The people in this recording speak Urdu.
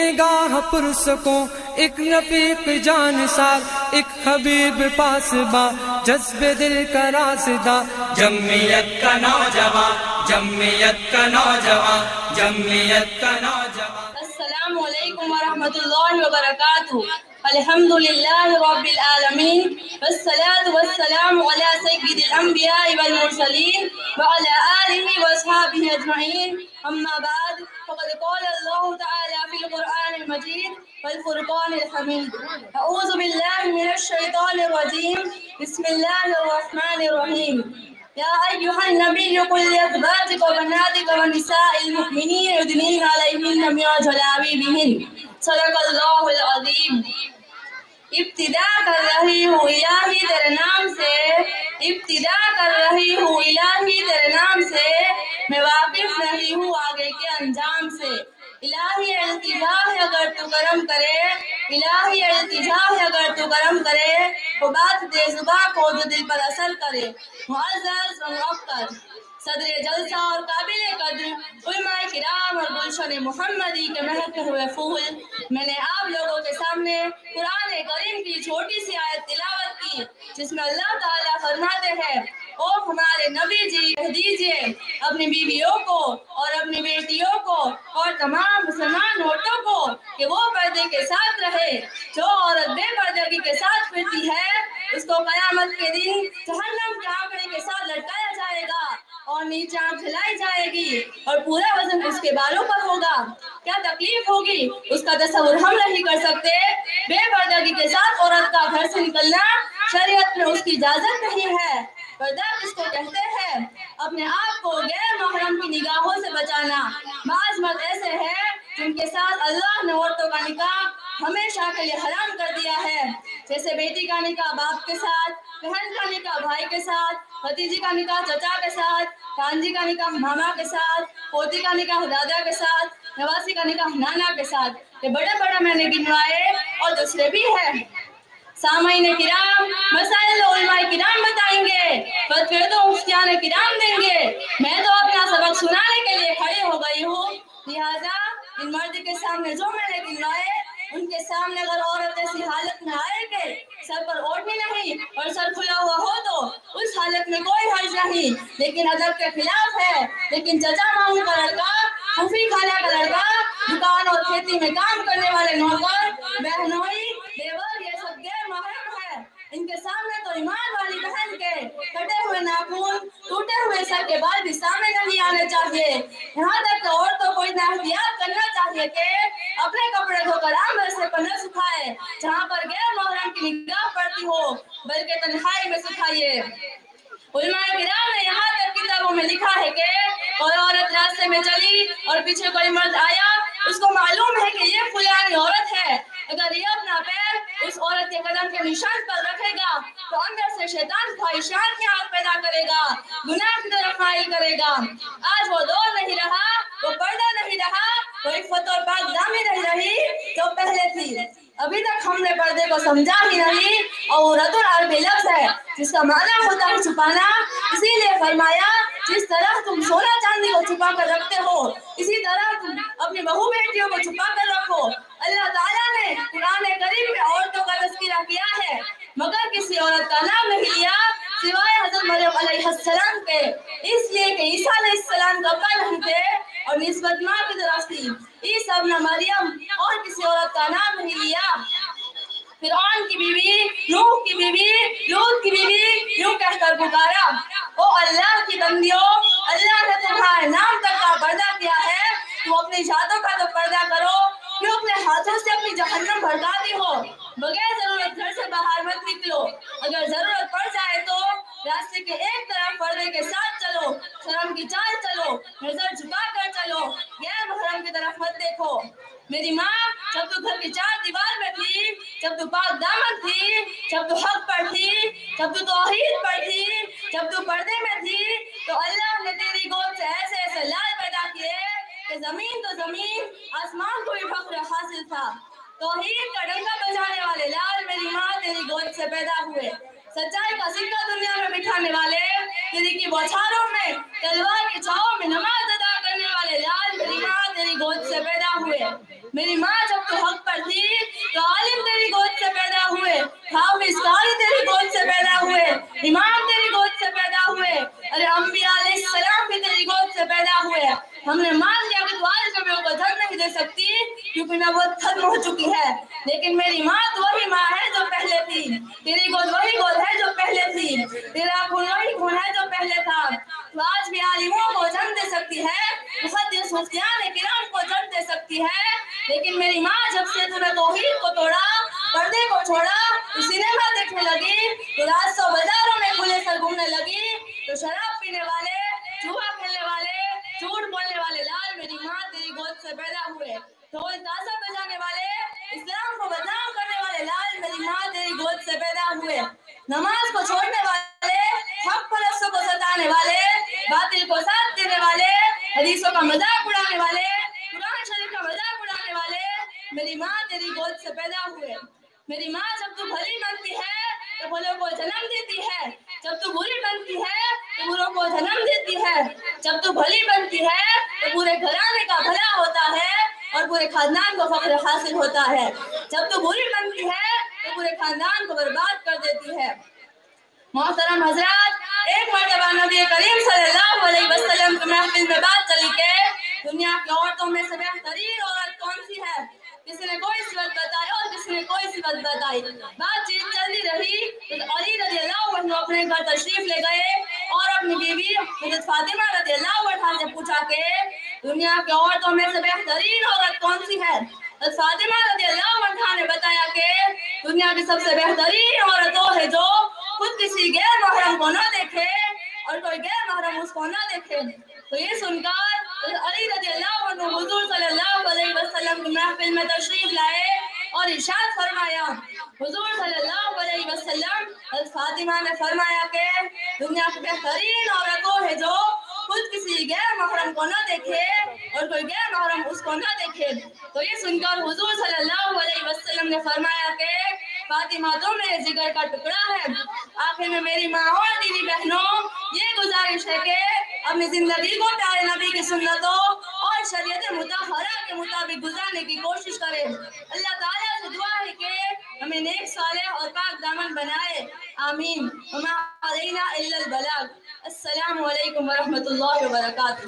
نگاہ پرسکوں، ایک رفیق جان سار، ایک حبیب پاسباں، جذب دل کا راسدہ، جمعیت کا نوجوان، جمعیت کا نوجوان، جمعیت کا نوجوان۔ السلام علیکم ورحمۃ اللہ وبرکاتہ۔ الحمدللہ رب العالمین، والصلاة والسلام علی سید الانبیاء والمرسلین وعلی آلہ واصحابہ اجمعین، اما بعد فقد قال اللہ تعالی فی القرآن المجید والفرقان الحمید۔ اعوذ باللہ من الشیطان الرجیم، بسم اللہ الرحمن الرحیم۔ یا ایھا النبی قل لازواجک وبناتک ونساء المؤمنین یدنین علیہن من جلابیبہن، صدق اللہ العظیم۔ ابتدا کر رہی ہوں الہی تیرے نام سے، ابتدا کر رہی ہوں الہی تیرے نام سے، میں واقف نہیں ہوں آگے کے انجام سے۔ الہی التجا ہے اگر تو کرم کرے، الہی التجا ہے اگر تو کرم کرے، وہ بات دے زباں کو جو دل پر اثر کرے۔ معزز و موقر صدر جلسہ اور قابل قدر علماء کرام اور گلشن محمدی کے مہکتے ہوئے پھول، میں نے آپ لوگوں کے سامنے قرآن کریم کی چھوٹی سی آیت تلاوت کی، جس میں اللہ تعالیٰ فرماتے ہیں، او ہمارے نبی جی کہہ دیجئے اپنی بیویوں کو اور اپنی بیٹیوں کو اور تمام مسلمان عورتوں کو کہ وہ پردے کے ساتھ رہے۔ جو عورت بے پردگی کے ساتھ پھرتی ہے اس کو قیامت کے دن جہنم کے آنکڑے کے ساتھ لٹکایا جائے گا اور نیچے آنکھ کھلائی جائے گی اور پورا وزن اس کے بالوں پر ہوگا۔ کیا تکلیف ہوگی اس کا تصور ہم نہیں کر سکتے۔ بے پردگی کے ساتھ عورت کا گھر سے نکلنا شریعت میں اس کی اجازت نہیں ہے۔ پردہ کس کو کہتے ہیں؟ اپنے آپ کو غیر محرم کی نگاہوں سے بچانا۔ بعض مرد ایسے ہیں جن کے ساتھ اللہ نے عورتوں کا نکاح ہمیشہ کے لیے حرام کر دیا ہے، جیسے بیٹی کا نکاح باپ کے ساتھ، بہن کا نکاح بھائی کے ساتھ، بھتیجی کا نکاح چچا کے ساتھ، بھانجی کا نکاح ماما کے ساتھ، پوتی کا نکاح دادا کے ساتھ، نواسی کا نکاح نانا کے ساتھ۔ یہ بڑے بڑے میں نے گنوائے اور دوسرے بھی ہیں۔ سامعین کرام، مسائل علماء کرام بتائیں گے، فتوے تو مفتیان کرام دیں گے۔ میں تو اپنا سبق سنانے کے لیے کھڑی ہو گئی ہوں، لہٰذا ان مرد کے سامنے جو میں نے گنوائے ان کے سامنے اگر عورت ایسی حالت میں آئے کہ سر پر اوڑھنی نہیں اور سر کھلا ہوا ہو تو اس حالت میں کوئی حرج نہیں، لیکن ادب کے خلاف ہے۔ لیکن چچا ماموں کا لڑکا، پھوپھی خالہ کا لڑکا، دکان اور کھیتی میں کام کرنے والے نوکر، بہنوئی، دیور، یہ سب غیر محرم ہے۔ ان کے سامنے تو ایمان والی بہن کے کٹے ہوئے ناخن، ٹوٹے ہوئے سر کے بال بھی سامنے نہیں آنے چاہیے۔ یہاں تک کہ عورتوں کو اتنا احتیاط کرنا چاہیے کہ اپنے کپڑے دھو کر عام سے نہ سکھائے جہاں پر غیر محرم کی نگاہ پڑتی ہو، بلکہ تنہائی میں سکھائیے۔ علماء کرام نے یہاں تک کتابوں میں لکھا ہے کہ کوئی عورت راستے میں چلی اور پیچھے کوئی مرد آیا، اس کو معلوم ہے کہ یہ فلانی عورت ہے، اگر یہ اپنا پیر اس عورت کے قدم کے نشان پر رکھے گا تو اندر سے شیطان خواہشات کی آگ پیدا کرے گا، گناہ کی طرف مائل کرے گا۔ آج وہ دور نہیں رہا، وہ پردہ نہیں رہا، وہ عفت اور پاک دامی نہیں رہی جو پہلے تھی۔ ابھی تک ہم نے پردے کو سمجھا ہی نہیں، عورت عربی لفظ ہے جس کا معنی ہوتا ہے چھپانا، اسی لیے فرمایا جس طرح تم سونا چاندی کو چھپا کر رکھتے ہو اسی طرح تم اپنی بہو بیٹیوں کو چھپا کر رکھو۔ اللہ تعالیٰ نے قرآن کریم میں عورتوں کا تذکرہ کیا ہے مگر کسی عورت کا نام نہیں لیا سوائے حضرت مریم علیہ السلام کے، اس لیے کہ عیسیٰ علیہ السلام کا ابا نہیں تھے اور نسبت ماں کی طرف تھی۔ عیسیٰ ابن مریم اور کسی عورت کا نام نہیں لیا۔ فرعون کی بیوی، نوح کی بیوی، لوط کی بیوی یوں کہہ کر پکارا، او اللہ کی بندیوں، اللہ نے تمہارے نام تک کا پردہ کیا ہے، تم اپنی ذاتوں کا تو پردہ کرو، کیوں اپنے ہاتھوں سے اپنی جہنم بھڑکاتی ہو؟ بغیر ضرورت گھر سے باہر مت نکلو، اگر ضرورت پڑ جائے تو راستے کے ایک طرف پردے کے ساتھ چلو، شرم کی چال چلو، نظر جھکا کر چلو، غیر محرم کی طرف مت دیکھو۔ میری ماں جب تو گھر کی چار دیوار میں تھی، جب تو پاک دامن تھی، جب تو حق پر تھی، جب تو توحید پر تھی، جب تو پردے میں تھی، تو اللہ نے تیری گود سے ایسے ایسے لال پیدا کیے کہ زمین تو زمین، آسمان کو بھی فخر حاصل تھا۔ توحید کا ڈنکا بجانے والے لال میری ماں تیری گود سے پیدا ہوئے۔ سچائی کا سکہ دنیا میں بٹھانے والے، تیری کی بوچھاروں میں، تلوار کی چھاؤں میں نماز ادا کرنے والے لال میری ماں تیری گود سے پیدا ہوئے۔ میری ماں جب تو حق پر تھی تو عالم تیری گود سے پیدا ہوئے، حافظ قاری تیری گود سے پیدا ہوئے، امام تیری گود سے پیدا ہوئے، ارے انبیاء علیہ السلام بھی تیری گود سے پیدا ہوئے۔ ہم نے مان لیا کہ تو آج نبیوں کو جنم نہیں دے سکتی کیونکہ نبوت ختم ہو چکی ہے، لیکن میری ماں تو وہی ماں ہے جو پہلے تھی، تیری گود وہی گود ہے جو پہلے تھی، تیرا خون وہی خون ہے جو پہلے تھا۔ تو آج بھی عالموں کو جنم دے سکتی ہے، محدث مفتیان کرام کو جنم دے سکتی ہے، لیکن میری ماں جب سے تو نے توحید کو توڑا، پردے کو چھوڑا، تو سینما دیکھنے لگی، تو رات سو بازاروں میں کھلے سر گھومنے لگی، تو شراب پینے والے، جوا کھیلنے والے، جھوٹ بولنے والے لال میری ماں تیری گود سے پیدا ہوئے، ڈھول تازہ بجانے والے، اسلام کو بدنام کرنے والے لال میری ماں تیری گود سے پیدا ہوئے، نماز کو چھوڑنے والے، حق پرستوں کو ستانے والے، باطل کو ساتھ دینے والے، حدیثوں کا مذاق اڑانے والے، قرآن شریف کا مذاق اڑانے والے میری ماں تیری گود سے پیدا ہوئے۔ میری ماں جب تو بھلی بنتی ہے تو بھلوں کو جنم دیتی ہے، جب تو بری بنتی ہے تو بروں کو جنم دیتی ہے، جب تو بھلی بنتی ہے تو پورے گھرانے کا بھلا ہوتا ہے اور پورے خاندان کو فخر حاصل ہوتا ہے، جب تو بری بنتی ہے تو پورے خاندان کو برباد کر دیتی ہے۔ محترم حضرات، ایک مرتبہ نبی کریم صلی اللہ علیہ وسلم کی محفل میں بات چلی کہ دنیا کی عورتوں میں سے بہترین عورت کون سی ہے؟ کسی نے کوئی صفت بتائی اور کسی نے کوئی صفت بتائی، بات چیت چلتی رہی تو علی رضی اللہ عنہ اپنے گھر تشریف لے گئے اور اپنی بیوی حضرت فاطمہ رضی اللہ عنہا سے پوچھا کہ دنیا کی عورتوں میں سے بہترین عورت کون سی ہے؟ حضرت فاطمہ رضی اللہ عنہا نے بتایا کہ دنیا کی سب سے بہترین عورت وہ ہے جو خود کسی غیر محرم کو نہ دیکھے اور کوئی غیر محرم اس کو نہ دیکھے۔ تو یہ سن کر علی رضی اللہ عنہ حضور صلی اللہ علیہ وسلم کی محفل میں تشریف لائے اور ارشاد فرمایا، حضور صلی اللہ علیہ وسلم حضرت فاطمہ نے فرمایا کہ دنیا کی بہترین عورت وہ ہے جو خود کسی غیر محرم کو نہ دیکھے اور کوئی غیر محرم اس کو نہ دیکھے۔ تو یہ سن کر حضور صلی اللہ علیہ وسلم نے فرمایا کہ فاطمہ تو میرے جگر کا ٹکڑا ہے۔ آخر میں میری ماں اور دینی بہنوں یہ گزارش ہے کہ اپنی زندگی کو پیارے نبی کی سنتوں اور شریعت مطہرہ کے مطابق گزارنے کی کوشش کریں۔ اللہ تعالیٰ سے دعا ہے کہ ہمیں نیک صالح اور پاک دامن بنائے، آمین۔ وما علینا الا البلاغ۔ السلام علیکم ورحمۃ اللہ وبرکاتہ۔